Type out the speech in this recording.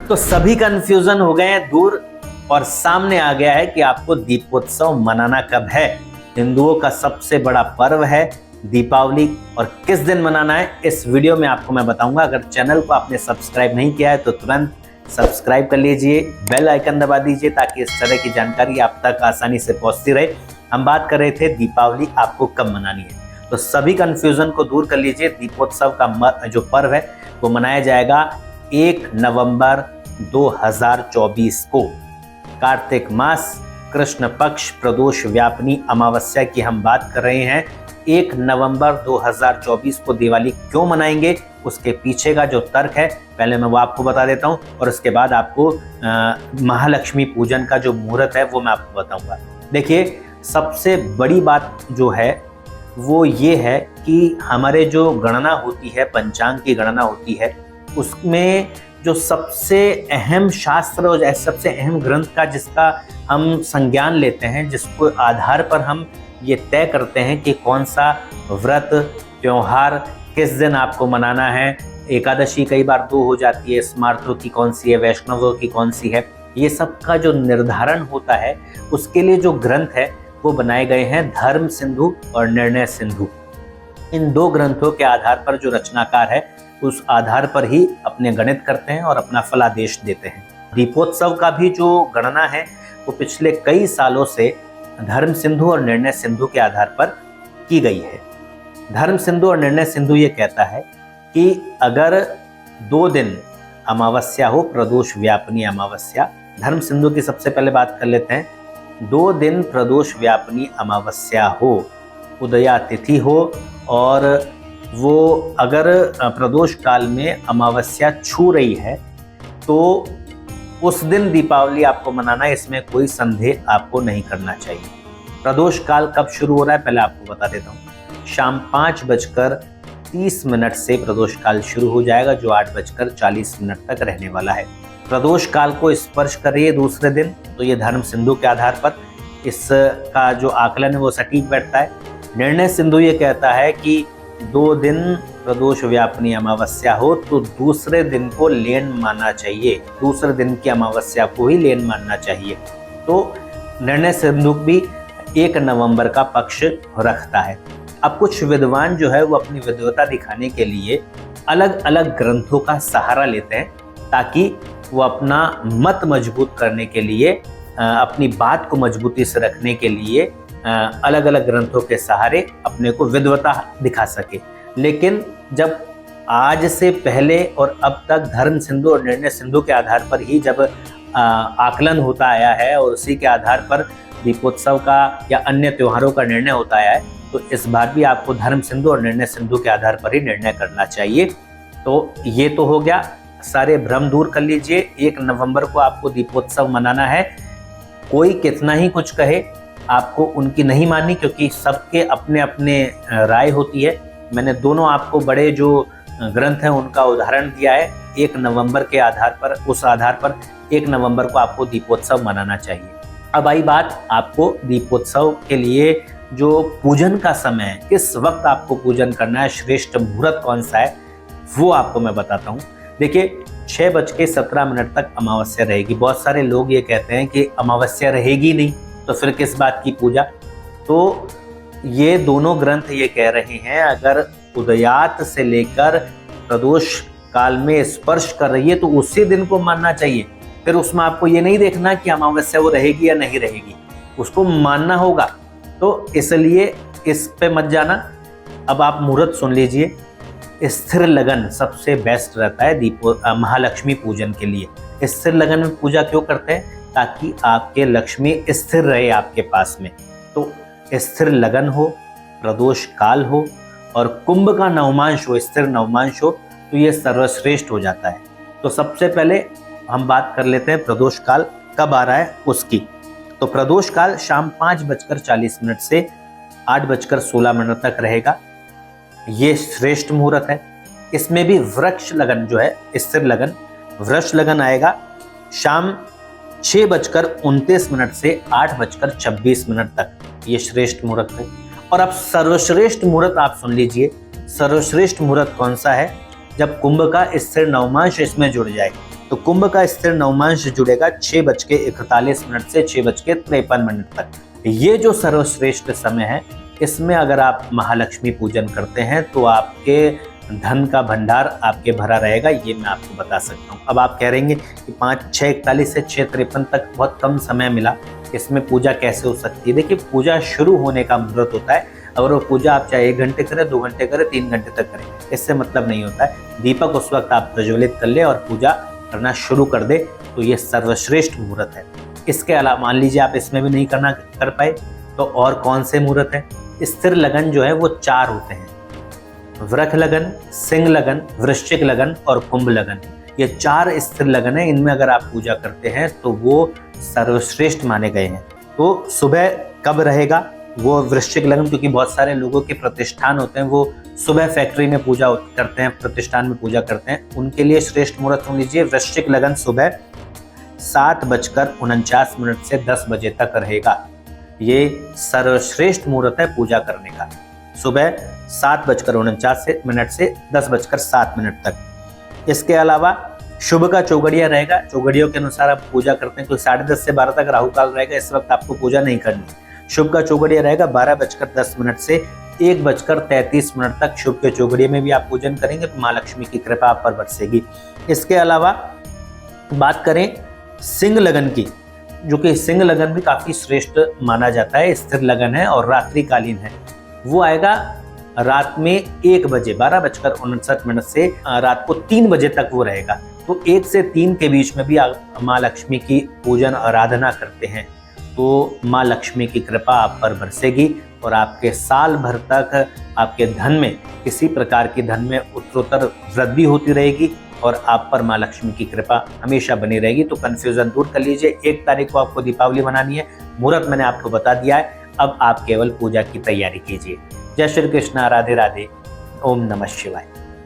तो सभी कंफ्यूजन हो गए हैं दूर और सामने आ गया है कि आपको दीपोत्सव मनाना कब है। हिंदुओं का सबसे बड़ा पर्व है दीपावली और किस दिन मनाना है इस वीडियो में आपको मैं बताऊंगा। अगर चैनल को आपने सब्सक्राइब नहीं किया है तो तुरंत सब्सक्राइब कर लीजिए, बेल आइकन दबा दीजिए ताकि इस तरह की जानकारी आप तक आसानी से पहुंचती रहे। हम बात कर रहे थे दीपावली आपको कब मनानी है, तो सभी कंफ्यूजन को दूर कर लीजिए। दीपोत्सव का जो पर्व है वो मनाया जाएगा 1 नवंबर 2024 को। कार्तिक मास कृष्ण पक्ष प्रदोष व्यापिनी अमावस्या की हम बात कर रहे हैं। 1 नवंबर 2024 को दिवाली क्यों मनाएंगे उसके पीछे का जो तर्क है पहले मैं वो आपको बता देता हूं और उसके बाद आपको महालक्ष्मी पूजन का जो मुहूर्त है वो मैं आपको बताऊंगा। देखिए, सबसे बड़ी बात जो है वो ये है कि हमारे जो गणना होती है, पंचांग की गणना होती है, उसमें जो सबसे अहम शास्त्र और सबसे अहम ग्रंथ का जिसका हम संज्ञान लेते हैं, जिसको आधार पर हम ये तय करते हैं कि कौन सा व्रत त्योहार किस दिन आपको मनाना है। एकादशी कई बार 2 हो जाती है, स्मार्थों की कौन सी है, वैष्णवों की कौन सी है, ये सब का जो निर्धारण होता है उसके लिए जो ग्रंथ है वो बनाए गए हैं धर्म सिंधु और निर्णय सिंधु। इन 2 ग्रंथों के आधार पर जो रचनाकार है उस आधार पर ही अपने गणित करते हैं और अपना फलादेश देते हैं। दीपोत्सव का भी जो गणना है वो पिछले कई सालों से धर्म सिंधु और निर्णय सिंधु के आधार पर की गई है। धर्म सिंधु और निर्णय सिंधु ये कहता है कि अगर 2 दिन अमावस्या हो, प्रदोष व्यापिनी अमावस्या, धर्म सिंधु की सबसे पहले बात कर लेते हैं। 2 दिन प्रदोष व्यापिनी अमावस्या हो, उदया तिथि हो और वो अगर प्रदोष काल में अमावस्या छू रही है तो उस दिन दीपावली आपको मनाना है, इसमें कोई संदेह आपको नहीं करना चाहिए। प्रदोष काल कब शुरू हो रहा है पहले आपको बता देता हूँ। शाम 5:30 से प्रदोष काल शुरू हो जाएगा जो 8:40 तक रहने वाला है। प्रदोष काल को स्पर्श करिए दूसरे दिन तो ये धर्म सिंधु के आधार पर इसका जो आकलन है वो सटीक बैठता है। निर्णय सिंधु ये कहता है कि 2 दिन प्रदोष व्यापिनी अमावस्या हो तो दूसरे दिन को लेन मानना चाहिए, दूसरे दिन की अमावस्या को ही लेन मानना चाहिए। तो निर्णय सिंधु भी 1 नवंबर का पक्ष रखता है। अब कुछ विद्वान जो है वो अपनी विद्वता दिखाने के लिए अलग अलग ग्रंथों का सहारा लेते हैं ताकि वो अपना मत मजबूत करने के लिए, अपनी बात को मजबूती से रखने के लिए अलग अलग ग्रंथों के सहारे अपने को विद्वता दिखा सके। लेकिन जब आज से पहले और अब तक धर्म सिंधु और निर्णय सिंधु के आधार पर ही जब आकलन होता आया है और उसी के आधार पर दीपोत्सव का या अन्य त्योहारों का निर्णय होता आया है, तो इस बार भी आपको धर्म सिंधु और निर्णय सिंधु के आधार पर ही निर्णय करना चाहिए। तो ये तो हो गया, सारे भ्रम दूर कर लीजिए। 1 नवंबर को आपको दीपोत्सव मनाना है। कोई कितना ही कुछ कहे आपको उनकी नहीं माननी, क्योंकि सबके अपने अपने राय होती है। मैंने दोनों आपको बड़े जो ग्रंथ हैं उनका उदाहरण दिया है। 1 नवंबर के आधार पर, उस आधार पर 1 नवंबर को आपको दीपोत्सव मनाना चाहिए। अब आई बात आपको दीपोत्सव के लिए जो पूजन का समय है, किस वक्त आपको पूजन करना है, श्रेष्ठ मुहूर्त कौन सा है, वो आपको मैं बताता हूँ। देखिए, 6:17 तक अमावस्या रहेगी। बहुत सारे लोग ये कहते हैं कि अमावस्या रहेगी नहीं तो फिर किस बात की पूजा। तो ये दोनों ग्रंथ ये कह रहे हैं अगर उदयात से लेकर प्रदोष काल में स्पर्श कर रही है तो उसी दिन को मानना चाहिए। फिर उसमें आपको ये नहीं देखना कि अमावस्या वो रहेगी या नहीं रहेगी, उसको मानना होगा। तो इसलिए इस पे मत जाना। अब आप मुहूर्त सुन लीजिए। स्थिर लगन सबसे बेस्ट रहता है महालक्ष्मी पूजन के लिए। स्थिर लगन में पूजा क्यों करते हैं? ताकि आपके लक्ष्मी स्थिर रहे आपके पास में। तो स्थिर लगन हो, प्रदोष काल हो और कुंभ का नवमांश हो, स्थिर नवमांश हो, तो ये सर्वश्रेष्ठ हो जाता है। तो सबसे पहले हम बात कर लेते हैं प्रदोष काल कब आ रहा है उसकी। तो प्रदोष काल शाम 5:40 से 8:16 तक रहेगा। ये श्रेष्ठ मुहूर्त है। इसमें भी वृक्ष लगन जो है, स्थिर लगन, वृक्ष लगन आएगा शाम 6:29 से 8:26 तक। ये श्रेष्ठ मुहूर्त है। और अब सर्वश्रेष्ठ मुहूर्त आप सुन लीजिए। सर्वश्रेष्ठ मुहूर्त कौन सा है? जब कुंभ का स्थिर नवमांश इसमें जुड़ जाए। तो कुंभ का स्थिर नवमांश जुड़ेगा 6:41 से 6:53 तक। ये जो सर्वश्रेष्ठ समय है, इसमेम अगर आप महालक्ष्मी पूजन करते हैं तो आपके धन का भंडार आपके भरा रहेगा, ये मैं आपको बता सकता हूँ। अब आप कह रहेंगे कि 6:41 से 6:53 तक बहुत कम समय मिला, इसमें पूजा कैसे हो सकती है? देखिए, पूजा शुरू होने का मुहूर्त होता है। अगर वो पूजा आप चाहे 1 घंटे करें, 2 घंटे करें, 3 घंटे तक करें, इससे मतलब नहीं होता है। दीपक उस वक्त आप प्रज्वलित कर ले और पूजा करना शुरू कर दे, तो ये सर्वश्रेष्ठ मुहूर्त है। इसके अलावा मान लीजिए आप इसमें भी नहीं कर पाए, तो और कौन से मुहूर्त है? स्थिर लगन जो है वो 4 होते हैं, वृष लगन, सिंह लगन, वृश्चिक लगन और कुंभ लगन। ये 4 स्थिर लगन है, इनमें अगर आप पूजा करते हैं तो वो सर्वश्रेष्ठ माने गए हैं। तो सुबह कब रहेगा? वो वृश्चिक लगन, क्योंकि बहुत सारे लोगों के प्रतिष्ठान होते हैं, वो सुबह फैक्ट्री में पूजा करते हैं, प्रतिष्ठान में पूजा करते हैं, उनके लिए श्रेष्ठ मुहूर्त सुन लीजिए। वृश्चिक लगन सुबह 7:49 से 10 बजे तक रहेगा। ये सर्वश्रेष्ठ मुहूर्त है पूजा करने का, सुबह 7:49 से 10:07 तक। इसके अलावा शुभ का चौगड़िया रहेगा। चौगड़ियों के अनुसार आप पूजा करते हैं तो 10:30 से 12 तक राहु काल रहेगा, इस वक्त आपको पूजा नहीं करनी। शुभ का चौगड़िया रहेगा 12:10 से 1:33 तक। शुभ के चौगड़िया में भी आप पूजन करेंगे तो माँ लक्ष्मी की कृपा आप पर बरसेगी। इसके अलावा बात करें सिंह लगन की, जो कि सिंह लगन भी काफी श्रेष्ठ माना जाता है, स्थिर लगन है और रात्रिकालीन है। वो आएगा रात में 1 बजे, 12:59 से रात को 3 बजे तक वो रहेगा। तो 1 से 3 के बीच में भी आप माँ लक्ष्मी की पूजन आराधना करते हैं तो माँ लक्ष्मी की कृपा आप पर बरसेगी और आपके साल भर तक आपके धन में, किसी प्रकार की धन में उत्तरोत्तर वृद्धि होती रहेगी और आप पर माँ लक्ष्मी की कृपा हमेशा बनी रहेगी। तो कंफ्यूजन दूर कर लीजिए। 1 तारीख को आपको दीपावली मनानी है, मुहूर्त मैंने आपको बता दिया है, अब आप केवल पूजा की तैयारी कीजिए। जय श्री कृष्ण, राधे राधे, ओम नमः शिवाय।